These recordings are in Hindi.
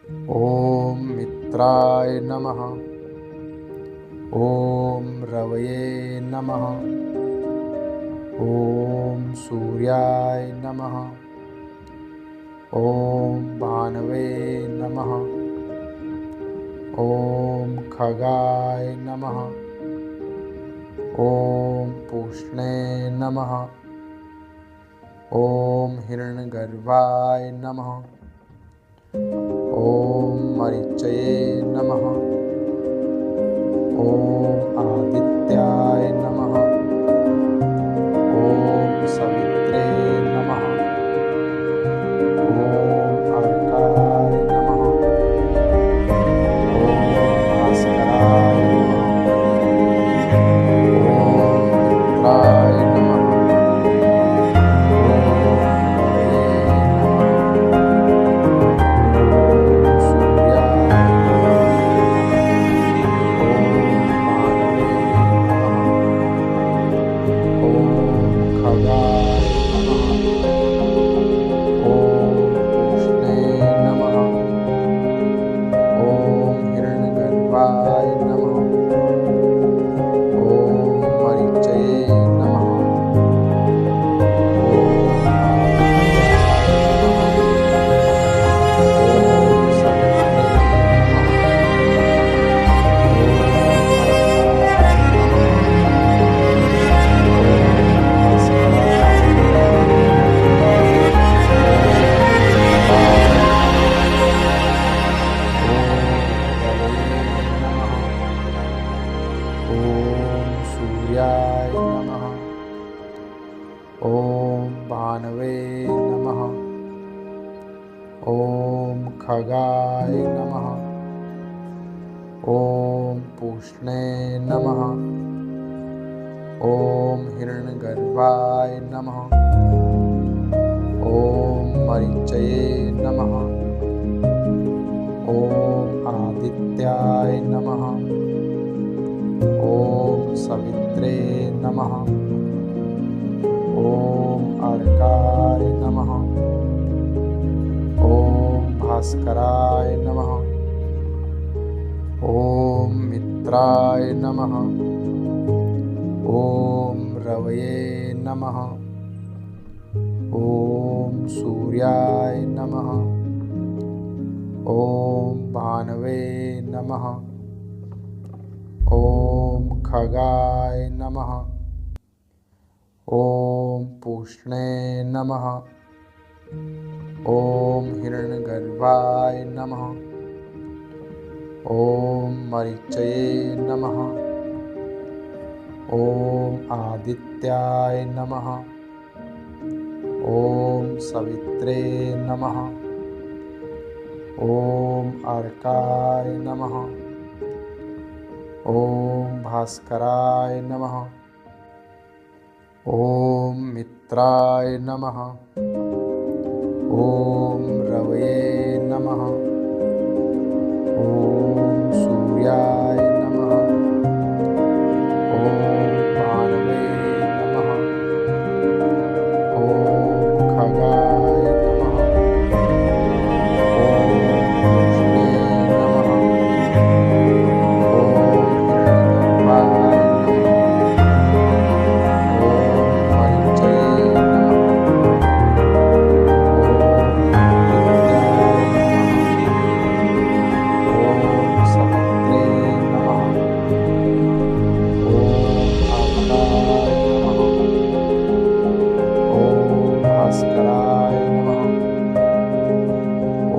ॐ मित्राय नमः। ॐ रवये नमः। ॐ सूर्याय नमः। ॐ भानवे नमः। ॐ खगाय नमः। ॐ पूष्णे नमः। ॐ हिरण्यगर्भाय नमः। ॐ मरीचये नमः। ॐ आदित्याय नमः। ॐ सवित्रे नमः। ॐ अर्काय नमः। ॐ भास्कराय नमः। ॐ मित्राय नमः। ॐ रवये नमः। ॐ सूर्याय नमः। ॐ भानवे नमः। ॐ खगाय नमः। ॐ पूष्णे नमः। ॐ हिरण्यगर्भाय नमः। ॐ मरीचये नमः। ॐ आदित्याय नमः। ॐ सवित्रे नमः। ॐ अर्काय नमः। ॐ भास्कराय नमः। ॐ मित्राय नमः। ॐ रवये नमः। ॐ सूर्याय नमः। ॐ भानवे नमः। ॐ खगाय नमः। ॐ पूष्णे नमः। ॐ हिरण्यगर्भाय नमः। ॐ मरीचये नमः। ॐ आदित्याय नमः। ॐ सवित्रे नमः। ॐ अर्काय नमः। ॐ भास्कराय नमः। ॐ मित्राय नमः। ॐ रवये नमः। ॐ सूर्याय नमः। ॐ भानवे नमः। ॐ खगाय नमः। ॐ पूष्णे नमः। ॐ हिरण्यगर्भाय नमः। ॐ मरीचये नमः। ॐ आदित्याय नमः। ॐ सवित्रे नमः। ॐ अर्काय नमः। ॐ भास्कराय नमः। ॐ मित्राय नमः। ॐ रवये नमः। ॐ सूर्याय नमः। ॐ भानवे नमः। ॐ खगाय नमः। ॐ पूष्णे नमः। ॐ हिरण्यगर्भाय नमः। ॐ मरीचये नमः। ॐ आदित्याय नमः। ॐ सवित्रे नमः। ॐ अर्काय नमः। ॐ भास्कराय नमः।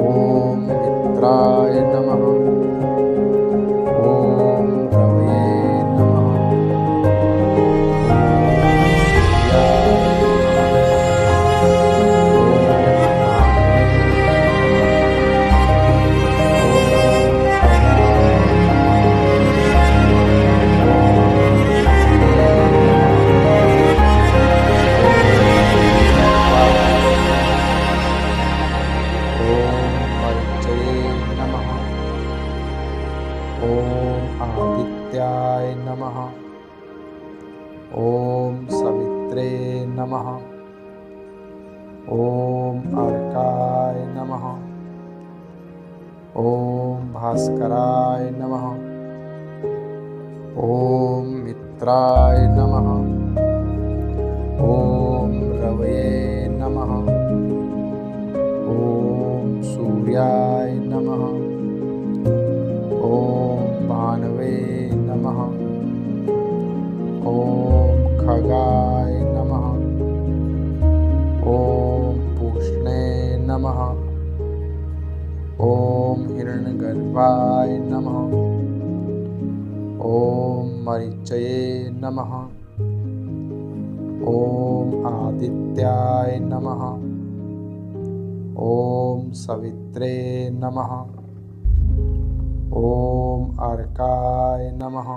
ॐ मित्राय नमः। ॐ रवये नमः। ॐ सूर्याय नमः। ॐ भानवे नमः। ॐ खगाय नमः। ॐ पूष्णे नमः। ॐ हिरण्यगर्भाय नमः। ॐ मरीचये नमः। ॐ आदित्याय नमः। ॐ सवित्रे नमः। ॐ अर्काय नमः। ॐ भास्कराय नमः। ॐ मित्राय नमः। ॐ रवये नमः। ॐ सूर्याय नमः। ॐ भानवे नमः। ॐ खगाय नमः। ॐ पूष्णे नमः। ॐ हिरण्यगर्भाय नमः। ॐ मरीचये नमः। ॐ आदित्याय नमः। ॐ सवित्रे नमः। ॐ अर्काय नमः।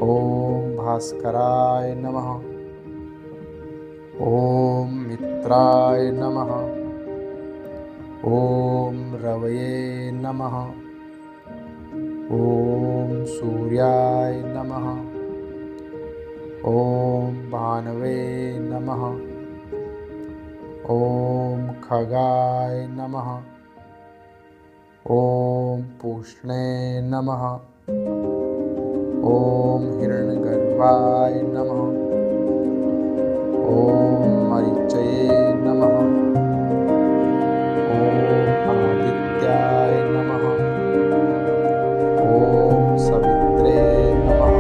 ॐ भास्कराय नमः। ॐ मित्राय नमः। ॐ रवये नमः। ॐ सूर्याय नमः। ॐ भानवे नमः। ॐ खगाय नमः। ॐ पूष्णे नमः। ॐ हिरण्यगर्भाय नमः। ॐ मरीचये नमः। ॐ आदित्याय नमः। ॐ सवित्रे नमः।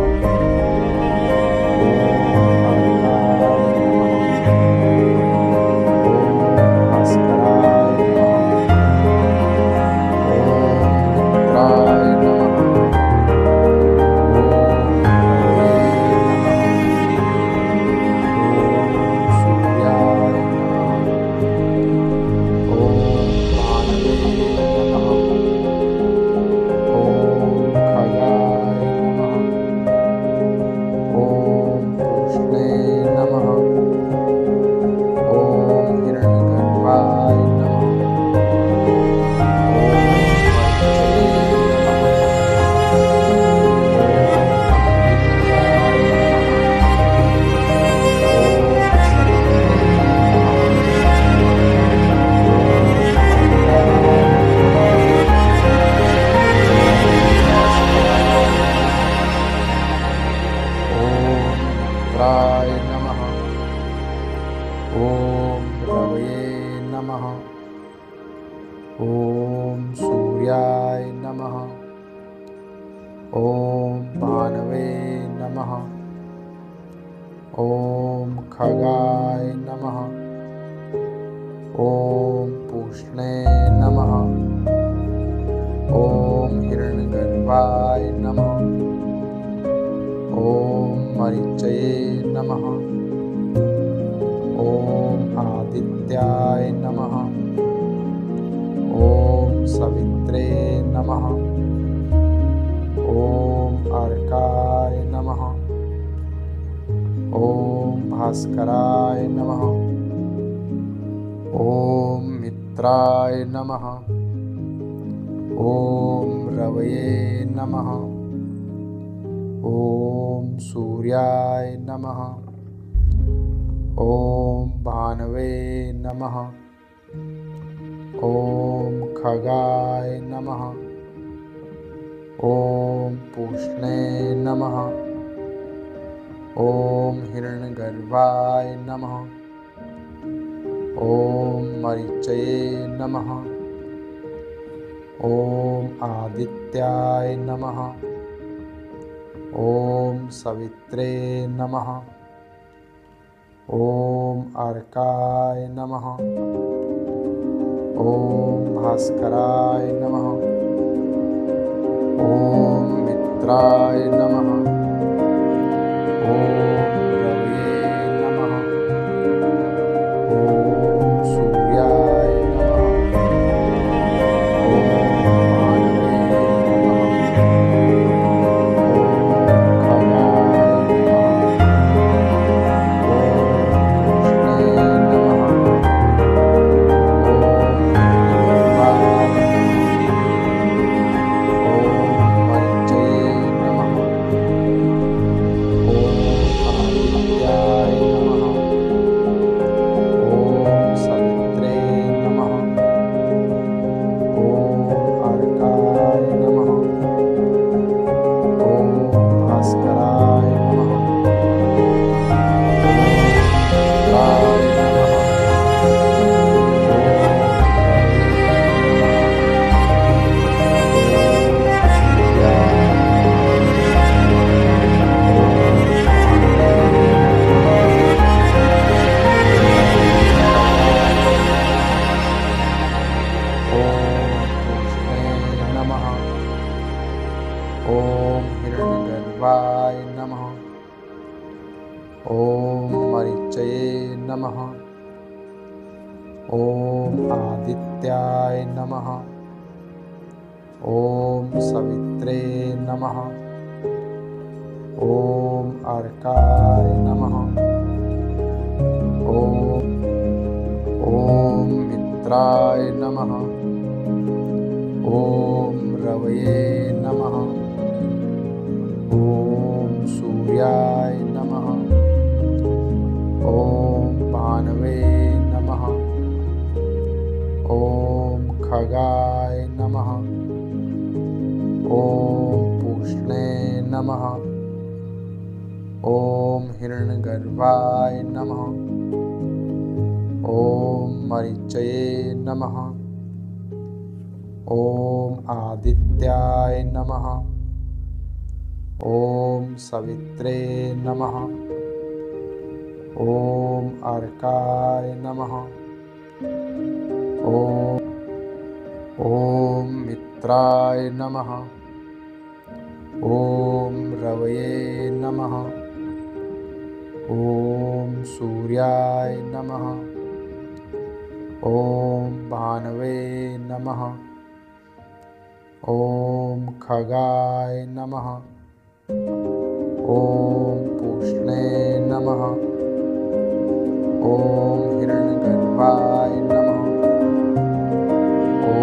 ॐ सूर्याय नमः। ॐ भानवे नमः। ॐ खगाय नमः। ॐ पूष्णे नमः। ॐ हिरण्यगर्भाय नमः। ॐ मरीचये नमः। ॐ आदित्याय नमः। ॐ सवित्रे नमः। ॐ अर्काय नमः। ॐ भास्कराय नमः। ॐ मित्राय नमः। ॐ रवये नमः। ॐ सूर्याय नमः। ॐ भानवे नमः। ॐ खगाय नमः। ॐ पूष्णे नमः। ॐ हिरण्यगर्भाय नमः। ॐ मरीचये नमः। ॐ आदित्याय नमः। ॐ सवित्रे नमः। ॐ अर्काय नमः। ॐ भास्कराय नमः। ॐ मित्राय नमः। ॐ रवये नमः। ॐ सूर्याय नमः। ॐ भानवे नमः। ॐ खगाय नमः। ॐ ॐ पूष्णे नमः। ॐ हिरण्यगर्भाय नमः। ॐ मरीचये नमः। ॐ आदित्याय नमः। ॐ सवित्रे नमः। ॐ अर्काय नमः। ॐ मित्राय नमः। ॐ रवये नमः। ॐ सूर्याय नमः। ॐ भानवे नमः। ॐ खगाय नमः। ॐ पूष्णे नमः। ॐ हिरण्यगर्भाय नमः। ॐ मरीचये नमः। ॐ आदित्याय नमः। ॐ सवित्रे नमः। ॐ अर्काय नमः। ॐ मित्राय नमः। ॐ रवये नमः। ॐ सूर्याय नमः। ॐ भानवे नमः। ॐ खगाय नमः। ॐ पूष्णे नमः। ॐ हिरण्यगर्भाय नमः। ॐ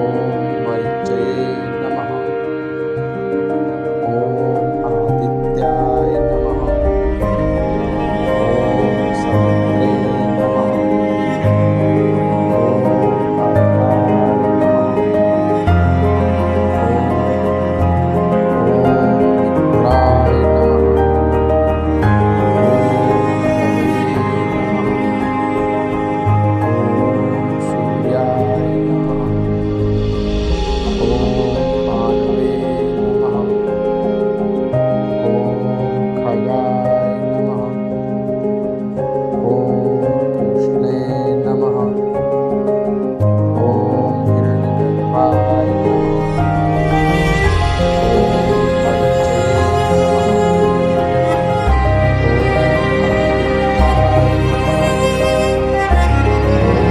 मरीचये नमः। ॐ आदित्याय नमः। ॐ सवित्रे नमः। ॐ अर्काय नमः। ॐ मित्राय नमः। ॐ सूर्याय नमः। ॐ भानवे नमः। ॐ खगाय नमः। ॐ पूष्णे नमः। ॐ हिरण्यगर्भाय नमः। ॐ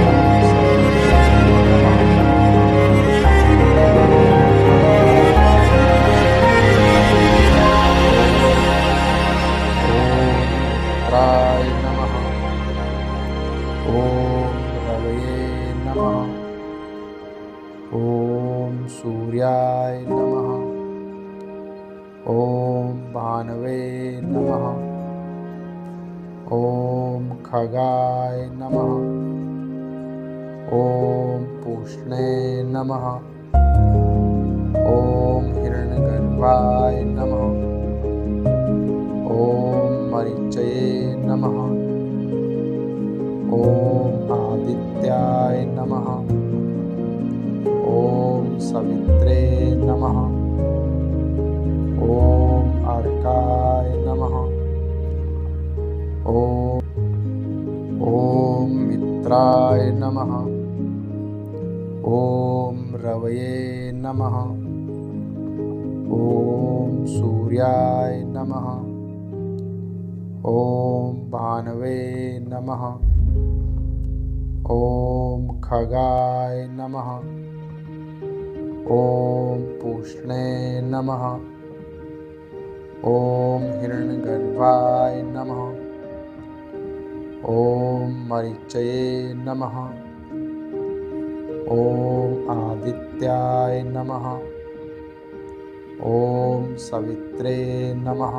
मरीचये नमः। ॐ नमः। ॐ रवये नमः। ॐ सूर्याय नमः। ॐ भानवे नमः। ॐ खगाय नमः। ॐ पूष्णे नमः। ॐ हिरण्यगर्भाय नमः। ॐ मरीचये नमः। ॐ आदित्याय नमः। ॐ सवित्रे नमः। ॐ अर्काय नमः। ॐ मित्राय नमः। ॐ रवये नमः। ॐ सूर्याय नमः। ॐ भानवे नमः। ॐ खगाय नमः। ॐ पूष्णे नमः। ॐ हिरण्यगर्भाय नमः। ॐ मरीचये नमः। ॐ आदित्याय नमः। ॐ सवित्रे नमः।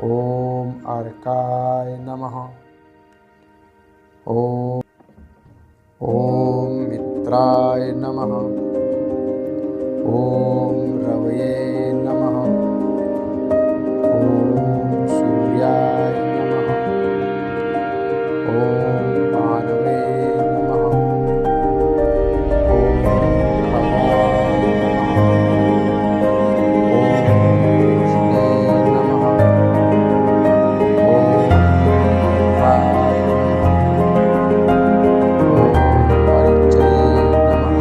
ॐ अर्काय नमः। ॐ मित्राय नमः। ॐ रवये नमः। ॐ सूर्याय नमः। ॐ भानवे नमः। ॐ खगाय नमः। ॐ पूष्णे नमः। ॐ हिरण्यगर्भाय नमः। ॐ मरीचये नमः।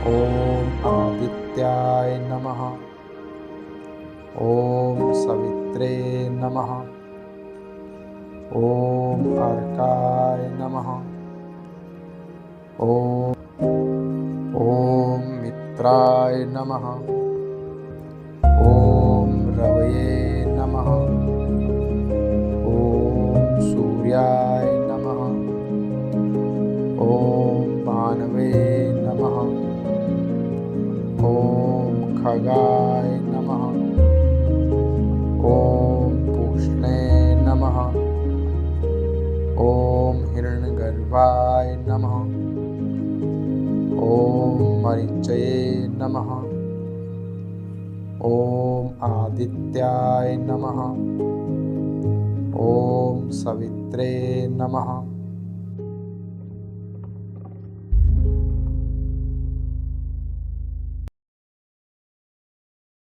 ॐ आदित्याय नमः। ॐ सवित्रे नमः। ॐ अर्काय नमः। ॐ मित्राय नमः। ॐ रवये नमः। ॐ सूर्याय नमः। ॐ भानवे नमः। ॐ खगाय नमः। ॐ पूष्णे नमः। ॐ हिरण्यगर्भाय नमः। ॐ मरीचये नमः। ॐ आदित्याय नमः। ॐ सवित्रे नमः।